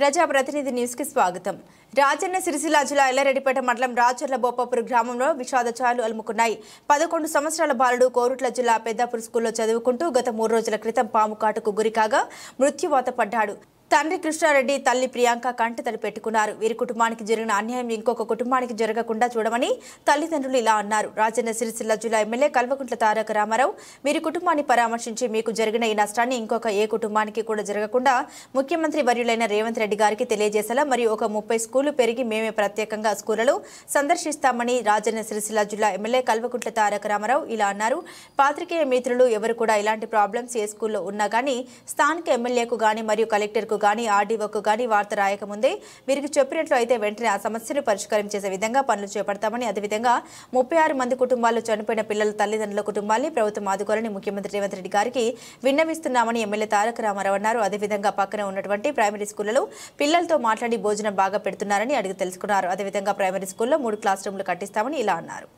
ప్రజాప్రతినిధి న్యూస్ కి స్వాగతం. రాజన్న సిరిసిల్ల జిల్లా ఎల్లారెడ్డిపేట మండలం రాచర్ల బోపపూర్ గ్రామంలో విషాద ఛాయలు అలుముకున్నాయి. 11 సంవత్సరాల బాలుడు కోరుట్ల జిల్లా పెద్దాపూర్ స్కూల్లో చదువుకుంటూ గత 3 రోజుల క్రితం పాము కాటుకు గురికాగా మృత్యువాత పడ్డాడు. తండ్రి కృష్ణారెడ్డి, తల్లి ప్రియాంక కంటతడి పెట్టుకున్నారు. వీరి కుటుంబానికి జరిగిన అన్యాయం ఇంకొక కుటుంబానికి జరగకుండా చూడమని తల్లిదండ్రులు ఇలా అన్నారు. రాజన్న సిరిసిల్ల జిల్లా ఎమ్మెల్యే కల్వకుంట్ల తారక రామారావు వీరి కుటుంబాన్ని పరామర్శించి మీకు జరిగిన ఈ నష్టాన్ని ఇంకొక ఏ కుటుంబానికి కూడా జరగకుండా ముఖ్యమంత్రి వర్యులైన రేవంత్ రెడ్డి గారికి తెలియజేసేలా మరియు ఒక 30 స్కూళ్లు పెరిగి మేమే ప్రత్యేకంగా స్కూళ్లను సందర్శిస్తామని రాజన్న సిరిసిల్ల జిల్లా ఎమ్మెల్యే కల్వకుంట్ల తారక రామారావు ఇలా అన్నారు. పాత్రికేయ మిత్రులు ఎవరు కూడా ఇలాంటి ప్రాబ్లమ్స్ ఏ స్కూల్లో ఉన్నా గానీ స్థానిక ఎమ్మెల్యేకు గానీ మరియు కలెక్టర్కు గానీ ఆర్డీఓకు గానీ వార్త రాయకముందే వీరికి చెప్పినట్లు అయితే వెంటనే ఆ సమస్యను పరిష్కారం చేసే విధంగా పనులు చేపడతామని, అదేవిధంగా 36 మంది కుటుంబాల్లో చనిపోయిన పిల్లల తల్లిదండ్రుల కుటుంబాన్ని ప్రభుత్వం ఆదుకోవాలని ముఖ్యమంత్రి రేవంత్ రెడ్డి గారికి విన్నవిస్తున్నామని ఎమ్మెల్యే తారక రామారావు అన్నారు. అదేవిధంగా పక్కన ఉన్నటువంటి ప్రైమరీ స్కూళ్లలో పిల్లలతో మాట్లాడి భోజనం బాగా పెడుతున్నారని అడిగి తెలుసుకున్నారు. అదేవిధంగా ప్రైమరీ స్కూల్లో 3 క్లాస్ రూమ్లు కట్టిస్తామని ఇలా అన్నారు.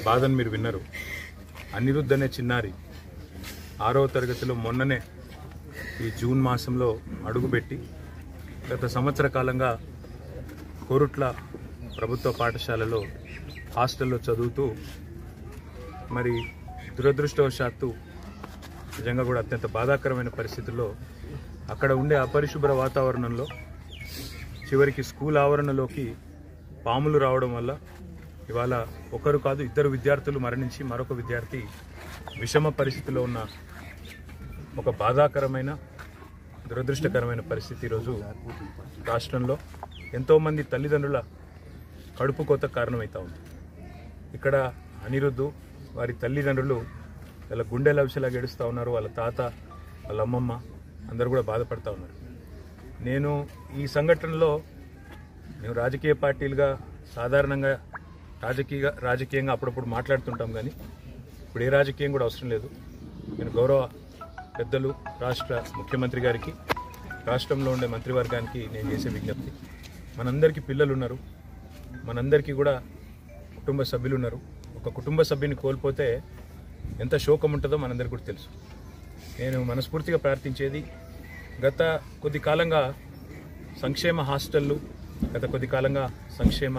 బాధను మీరు విన్నారు. అనిరుద్ధ్ అనే చిన్నారి 6వ తరగతిలో మొన్ననే ఈ జూన్ మాసంలో అడుగుపెట్టి గత సంవత్సర కాలంగా కోరుట్ల ప్రభుత్వ పాఠశాలలో హాస్టల్లో చదువుతూ మరి దురదృష్టవశాత్తు నిజంగా కూడా అత్యంత బాధాకరమైన పరిస్థితుల్లో అక్కడ ఉండే అపరిశుభ్ర వాతావరణంలో చివరికి స్కూల్ ఆవరణలోకి పాములు రావడం వల్ల ఇవాళ ఒకరు కాదు 2 విద్యార్థులు మరణించి మరొక విద్యార్థి విషమ పరిస్థితిలో ఉన్న ఒక బాధాకరమైన దురదృష్టకరమైన పరిస్థితి ఈరోజు రాష్ట్రంలో ఎంతోమంది తల్లిదండ్రుల కడుపు కోత కారణమవుతా ఉంది. ఇక్కడ అనిరుద్ధు వారి తల్లిదండ్రులు వాళ్ళ గుండెల విషయాలు గడుస్తూ ఉన్నారు. వాళ్ళ తాత, వాళ్ళ అమ్మమ్మ అందరూ కూడా బాధపడుతూ ఉన్నారు. నేను ఈ సంఘటనలో మేము రాజకీయ పార్టీలుగా సాధారణంగా రాజకీయంగా అప్పుడప్పుడు మాట్లాడుతుంటాం, కానీ ఇప్పుడు ఏ రాజకీయం కూడా అవసరం లేదు. నేను గౌరవ పెద్దలు రాష్ట్ర ముఖ్యమంత్రి గారికి, రాష్ట్రంలో ఉండే మంత్రివర్గానికి నేను చేసే విజ్ఞప్తి, మనందరికీ పిల్లలు ఉన్నారు, మనందరికీ కూడా కుటుంబ సభ్యులు ఉన్నారు. ఒక కుటుంబ సభ్యుని కోల్పోతే ఎంత శోకం ఉంటుందో మనందరికీ కూడా తెలుసు. నేను మనస్ఫూర్తిగా ప్రార్థించేది, గత కొద్ది కాలంగా సంక్షేమ హాస్టళ్ళు, గత కొద్ది కాలంగా సంక్షేమ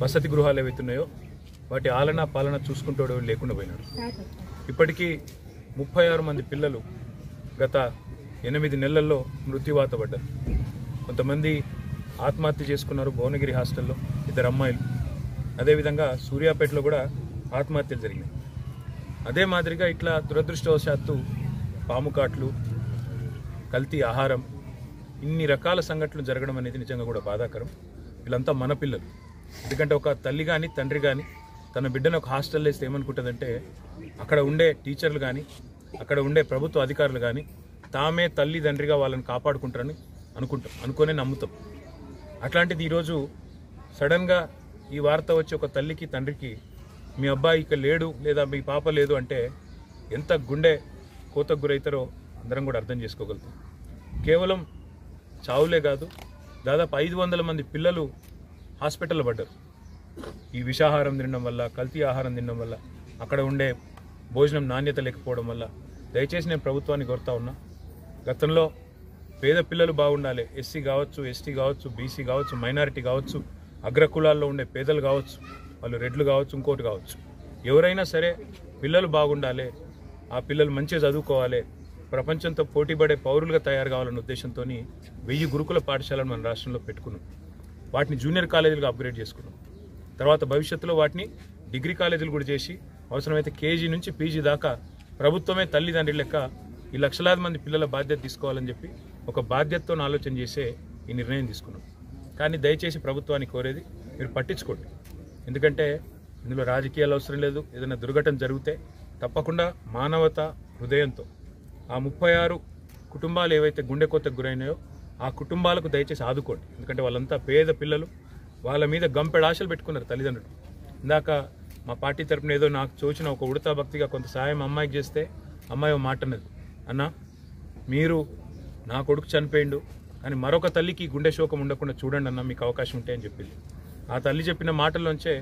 వసతి గృహాలు ఏవైతున్నాయో వాటి ఆలన పాలన చూసుకుంటూ లేకుండా పోయినాడు. ఇప్పటికీ 36 మంది పిల్లలు గత 8 నెలల్లో మృత్యువాత పడ్డారు. కొంతమంది ఆత్మహత్య చేసుకున్నారు భువనగిరి హాస్టల్లో, 2 అమ్మాయిలు. అదేవిధంగా సూర్యాపేటలో కూడా ఆత్మహత్యలు జరిగినాయి. అదే మాదిరిగా ఇట్లా దురదృష్టవశాత్తు పాము కాట్లు, కల్తీ ఆహారం, ఇన్ని రకాల సంఘటనలు జరగడం అనేది నిజంగా కూడా బాధాకరం. వీళ్ళంతా మన పిల్లలు. ఎందుకంటే ఒక తల్లి కానీ తండ్రి కానీ తన బిడ్డను ఒక హాస్టల్లో వేస్తే ఏమనుకుంటుందంటే అక్కడ ఉండే టీచర్లు కానీ అక్కడ ఉండే ప్రభుత్వ అధికారులు కానీ తామే తల్లిదండ్రిగా వాళ్ళని కాపాడుకుంటారని అనుకునే నమ్ముతాం. అట్లాంటిది ఈరోజు సడన్గా ఈ వార్త వచ్చి ఒక తల్లికి తండ్రికి మీ అబ్బాయి ఇక లేడు లేదా మీ పాప లేదు అంటే ఎంత గుండె కోతకు గురవుతారో అందరం కూడా అర్థం చేసుకోగలుగుతాం. కేవలం చావులే కాదు, దాదాపు 500 మంది పిల్లలు హాస్పిటల్లో పడ్డారు. ఈ విషాహారం తినడం వల్ల, కల్తీ ఆహారం తినడం వల్ల, అక్కడ ఉండే భోజనం నాణ్యత లేకపోవడం వల్ల. దయచేసి నేను ప్రభుత్వాన్ని కోరుతా ఉన్నా, గతంలో పేద పిల్లలు బాగుండాలి, ఎస్సీ కావచ్చు, ఎస్టీ కావచ్చు, బీసీ కావచ్చు, మైనారిటీ కావచ్చు, అగ్రకులాల్లో ఉండే పేదలు కావచ్చు, వాళ్ళు రెడ్లు కావచ్చు, ఇంకోటి కావచ్చు, ఎవరైనా సరే పిల్లలు బాగుండాలి, ఆ పిల్లలు మంచిగా చదువుకోవాలి, ప్రపంచంతో పోటీపడే పౌరులుగా తయారు కావాలన్న ఉద్దేశంతో 1000 గురుకుల పాఠశాలను మన రాష్ట్రంలో పెట్టుకున్నాం. వాటిని జూనియర్ కాలేజీలుగా అప్గ్రేడ్ చేసుకున్నాం. తర్వాత భవిష్యత్తులో వాటిని డిగ్రీ కాలేజీలు కూడా చేసి అవసరమైతే కేజీ నుంచి పీజీ దాకా ప్రభుత్వమే తల్లిదండ్రుల లెక్క ఈ లక్షలాది మంది పిల్లల బాధ్యత తీసుకోవాలని చెప్పి ఒక బాధ్యతతో ఆలోచన చేసే ఈ నిర్ణయం తీసుకున్నాం. కానీ దయచేసి ప్రభుత్వాన్ని కోరేది, మీరు పట్టించుకోండి. ఎందుకంటే ఇందులో రాజకీయాలు అవసరం లేదు. ఏదైనా దుర్ఘటన జరిగితే తప్పకుండా మానవత హృదయంతో ఆ 36 కుటుంబాలు ఏవైతే గుండె కోతకు గురైనాయో ఆ కుటుంబాలకు దయచేసి ఆదుకోండి. ఎందుకంటే వాళ్ళంతా పేద పిల్లలు, వాళ్ళ మీద గంపెడు ఆశలు పెట్టుకున్నారు తల్లిదండ్రులు. ఇందాక మా పార్టీ తరపున ఏదో నాకు చూసిన ఒక ఉడతా భక్తిగా కొంత సాయం అమ్మాయికి చేస్తే అమ్మాయి ఒక మాట అన్నది, అన్న మీరు నా కొడుకు చనిపోయిండు కానీ మరొక తల్లికి గుండె శోకం ఉండకుండా చూడండి అన్న, మీకు అవకాశం ఉంటే అని చెప్పింది. ఆ తల్లి చెప్పిన మాటల్లోంచే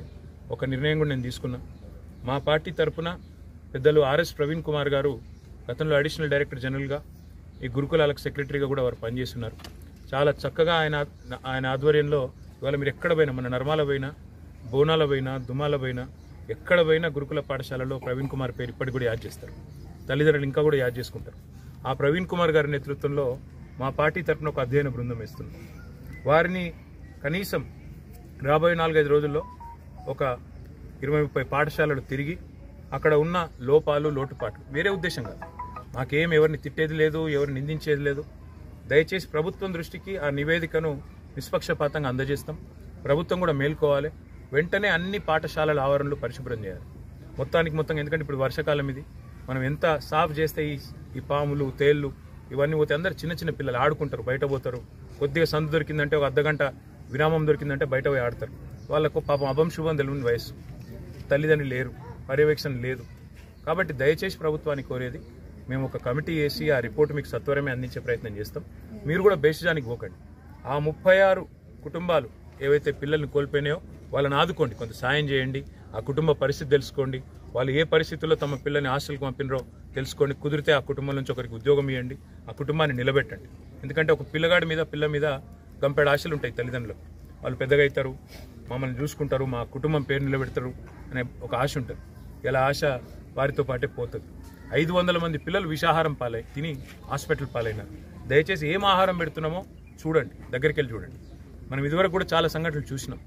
ఒక నిర్ణయం కూడా నేను తీసుకున్నా. మా పార్టీ తరపున పెద్దలు ఆర్ఎస్ ప్రవీణ్ కుమార్ గారు గతంలో అడిషనల్ డైరెక్టర్ జనరల్గా ఈ గురుకులాలకు సెక్రటరీగా కూడా వారు పనిచేస్తున్నారు. చాలా చక్కగా ఆయన ఆధ్వర్యంలో ఇవాళ మీరు ఎక్కడ పోయినా, మన నర్మాల పోయినా, బోనాల పోయినా, దుమాల పోయినా, ఎక్కడ పోయినా గురుకుల పాఠశాలలో ప్రవీణ్ కుమార్ పేరు ఇప్పటికి కూడా యాద్ చేస్తారు. తల్లిదండ్రులు ఇంకా కూడా యాద్ చేసుకుంటారు. ఆ ప్రవీణ్ కుమార్ గారి నేతృత్వంలో మా పార్టీ తరఫున ఒక అధ్యయన బృందం వేస్తుంది. వారిని కనీసం రాబోయే 4-5 రోజుల్లో ఒక 20-30 పాఠశాలలు తిరిగి అక్కడ ఉన్న లోపాలు, లోటుపాట్లు, వేరే ఉద్దేశం కాదు, మాకేం ఎవరిని తిట్టేది లేదు, ఎవరిని నిందించేది లేదు. దయచేసి ప్రభుత్వం దృష్టికి ఆ నివేదికను నిష్పక్షపాతంగా అందజేస్తాం. ప్రభుత్వం కూడా మేల్కోవాలి. వెంటనే అన్ని పాఠశాలల ఆవరణలు పరిశుభ్రం చేయాలి మొత్తం. ఎందుకంటే ఇప్పుడు వర్షాకాలం ఇది, మనం ఎంత సాఫ్ చేస్తే ఈ పాములు, తేళ్లు ఇవన్నీ పోతే అందరు చిన్న పిల్లలు ఆడుకుంటారు, బయట పోతారు. కొద్దిగా సందు దొరికిందంటే, ఒక అర్ధగంట విరామం దొరికిందంటే బయట పోయి ఆడతారు. వాళ్ళకు పాపం అభం శుభం తెలియని వయస్సు, తల్లిదండ్రులు లేరు, పర్యవేక్షణ లేదు. కాబట్టి దయచేసి ప్రభుత్వాన్ని కోరేది, మేము ఒక కమిటీ వేసి ఆ రిపోర్ట్ మీకు సత్వరమే అందించే ప్రయత్నం చేస్తాం. మీరు కూడా బేషజానికి పోకండి. ఆ 36 కుటుంబాలు ఏవైతే పిల్లల్ని కోల్పోయినాయో వాళ్ళని ఆదుకోండి, కొంత సాయం చేయండి. ఆ కుటుంబ పరిస్థితి తెలుసుకోండి, వాళ్ళు ఏ పరిస్థితుల్లో తమ పిల్లల్ని హాస్టల్కి పంపినరో తెలుసుకోండి. కుదిరితే ఆ కుటుంబం నుంచి ఒకరికి ఉద్యోగం ఇవ్వండి, ఆ కుటుంబాన్ని నిలబెట్టండి. ఎందుకంటే ఒక పిల్లగాడి మీద, పిల్ల మీద గంపెడు ఆశలు ఉంటాయి తల్లిదండ్రులకు. వాళ్ళు పెద్దగా అవుతారు, మమ్మల్ని చూసుకుంటారు, మా కుటుంబం పేరు నిలబెడతారు అనే ఒక ఆశ ఉంటుంది. ఇలా ఆశ వారితో పాటే పోతుంది. 500 మంది పిల్లలు విషాహారం పాలై తిని హాస్పిటల్ పాలైనారు. దయచేసి ఏం ఆహారం పెడుతున్నామో చూడండి, దగ్గరికి వెళ్ళి చూడండి. మనం ఇదివరకు కూడా చాలా సంఘటనలు చూసినాం.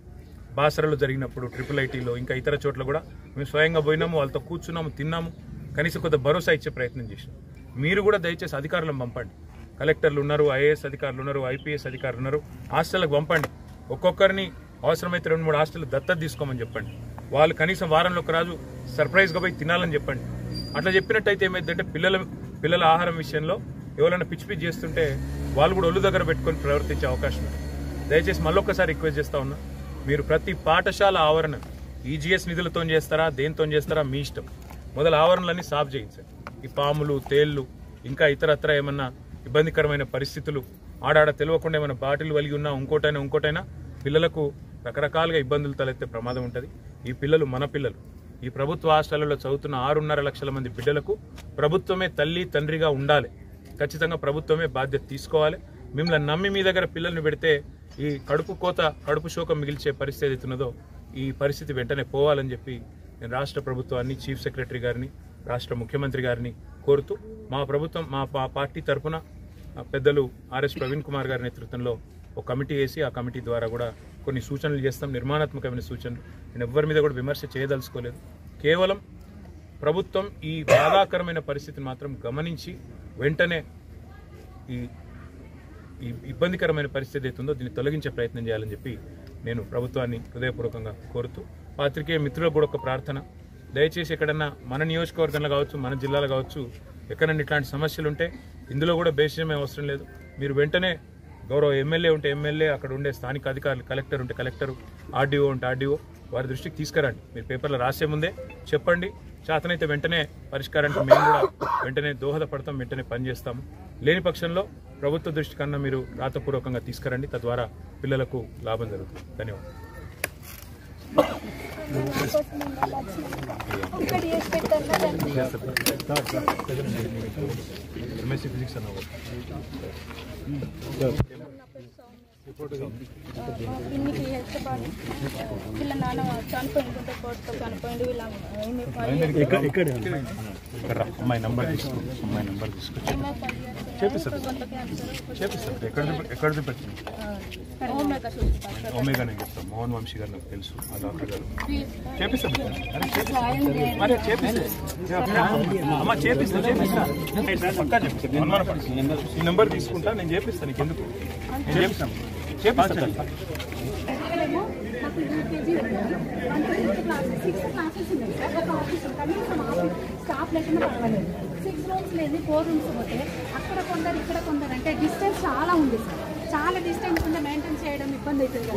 బాసరలో జరిగినప్పుడు, IIITలో, ఇంకా ఇతర చోట్ల కూడా మేము స్వయంగా పోయినాము, వాళ్ళతో కూర్చున్నాము, తిన్నాము, కనీసం కొంత భరోసా ఇచ్చే ప్రయత్నం చేసినాం. మీరు కూడా దయచేసి అధికారులను పంపండి. కలెక్టర్లు ఉన్నారు, IAS అధికారులు ఉన్నారు, IPS అధికారులు ఉన్నారు, హాస్టల్కి పంపండి. ఒక్కొక్కరిని అవసరమైతే 2-3 హాస్టల్ దత్తత తీసుకోమని చెప్పండి. వాళ్ళు కనీసం వారంలో ఒక రోజు సర్ప్రైజ్గా పోయి తినాలని చెప్పండి. అట్లా చెప్పినట్టయితే ఏమైందంటే పిల్లల ఆహారం విషయంలో ఎవరైనా పిచ్చి చేస్తుంటే వాళ్ళు కూడా ఒళ్ళు దగ్గర పెట్టుకొని ప్రవర్తించే అవకాశం ఉంది. దయచేసి మళ్ళొక్కసారి రిక్వెస్ట్ చేస్తా ఉన్నా, మీరు ప్రతి పాఠశాల ఆవరణ EGS నిధులతో చేస్తారా, దేంతో చేస్తారా మీ ఇష్టం. మొదలు ఆవరణలన్నీ సాఫ్ చేయించండి. ఈ పాములు, తేళ్లు, ఇంకా ఇతరత్ర ఏమన్నా ఇబ్బందికరమైన పరిస్థితులు, ఆడాడ తెలియకుండా ఏమైనా బాటిల్ వలిగి ఉన్నా, ఇంకోటైనా పిల్లలకు రకరకాలుగా ఇబ్బందులు తలెత్తే ప్రమాదం ఉంటుంది. ఈ పిల్లలు మన పిల్లలు. ఈ ప్రభుత్వ హాస్టళ్లలో చదువుతున్న 6.5 లక్షల మంది బిడ్డలకు ప్రభుత్వమే తల్లి, తండ్రిగా ఉండాలి. ఖచ్చితంగా ప్రభుత్వమే బాధ్యత తీసుకోవాలి. మిమ్మల్ని నమ్మి మీ దగ్గర పిల్లల్ని పెడితే ఈ కడుపు శోకం మిగిల్చే పరిస్థితి ఏదైతున్నదో ఈ పరిస్థితి వెంటనే పోవాలని చెప్పి నేను రాష్ట్ర ప్రభుత్వాన్ని, చీఫ్ సెక్రటరీ గారిని, రాష్ట్ర ముఖ్యమంత్రి గారిని కోరుతూ మా పార్టీ తరఫున పెద్దలు RS ప్రవీణ్ కుమార్ గారి నేతృత్వంలో ఒక కమిటీ వేసి ఆ కమిటీ ద్వారా కూడా కొన్ని సూచనలు చేస్తాం, నిర్మాణాత్మకమైన సూచనలు. నేను ఎవ్వరి మీద కూడా విమర్శ చేయదలుచుకోలేదు. కేవలం ప్రభుత్వం ఈ బాధాకరమైన పరిస్థితిని మాత్రం గమనించి వెంటనే ఈ ఇబ్బందికరమైన పరిస్థితి అవుతుందో దీన్ని తొలగించే ప్రయత్నం చేయాలని చెప్పి నేను ప్రభుత్వాన్ని హృదయపూర్వకంగా కోరుతూ, పాత్రికేయ మిత్రులకు కూడా ఒక ప్రార్థన, దయచేసి ఎక్కడన్నా మన నియోజకవర్గంలో కావచ్చు, మన జిల్లాలో కావచ్చు, ఎక్కడన్నా ఇట్లాంటి సమస్యలు ఉంటే ఇందులో కూడా బేసిజమే అవసరం లేదు. మీరు వెంటనే గౌరవ ఎమ్మెల్యే ఉంటే ఎమ్మెల్యే, అక్కడ ఉండే స్థానిక అధికారులు, కలెక్టర్ ఉంటే కలెక్టర్, RDO ఉంటే RDO వారి దృష్టికి తీసుకురండి. మీరు పేపర్లో రాసే ముందే చెప్పండి. చేతనైతే వెంటనే పరిష్కారానికి మేము కూడా వెంటనే దోహదపడతాం, వెంటనే పనిచేస్తాము. లేని పక్షంలో ప్రభుత్వ దృష్టి కన్నా మీరు రాతపూర్వకంగా తీసుకురండి, తద్వారా పిల్లలకు లాభం జరుగుతుంది. ధన్యవాదాలు. MSc ఫిజిక్స్ అన్న ఇన్నికి హెల్త్ వీళ్ళ నాన్న చనిపోయింది, కోర్టుతో చనిపోయింది. వీళ్ళ అమ్మాయి నంబర్ తీసుకొచ్చి చేపిస్తారు. ఎక్కడ చూపెట్టింది? ఒమేగా నేను చెప్తాను. మోహన్ వంశీ గారు నాకు తెలుసు, ఆ డాక్టర్ గారు చేపిస్తాను. మరి చేపిస్తే అమ్మ చేపిస్తా పక్కా చెప్తాను. ఈ నెంబర్ తీసుకుంటా, నేను చేపిస్తాను. నీకు ఎందుకు? నేను చేపిస్తాను. స్టాఫ్ లేకుండా పర్వాలేదు. 6 రూమ్స్ లేదు, 4 రూమ్స్ పోతే అక్కడ కొందరు ఇక్కడ కొందరు అంటే డిస్టెన్స్ చాలా ఉంది సార్. చాలా డిస్టెన్స్ ఉంటే మెయింటైన్ చేయడం ఇబ్బంది అవుతుంది.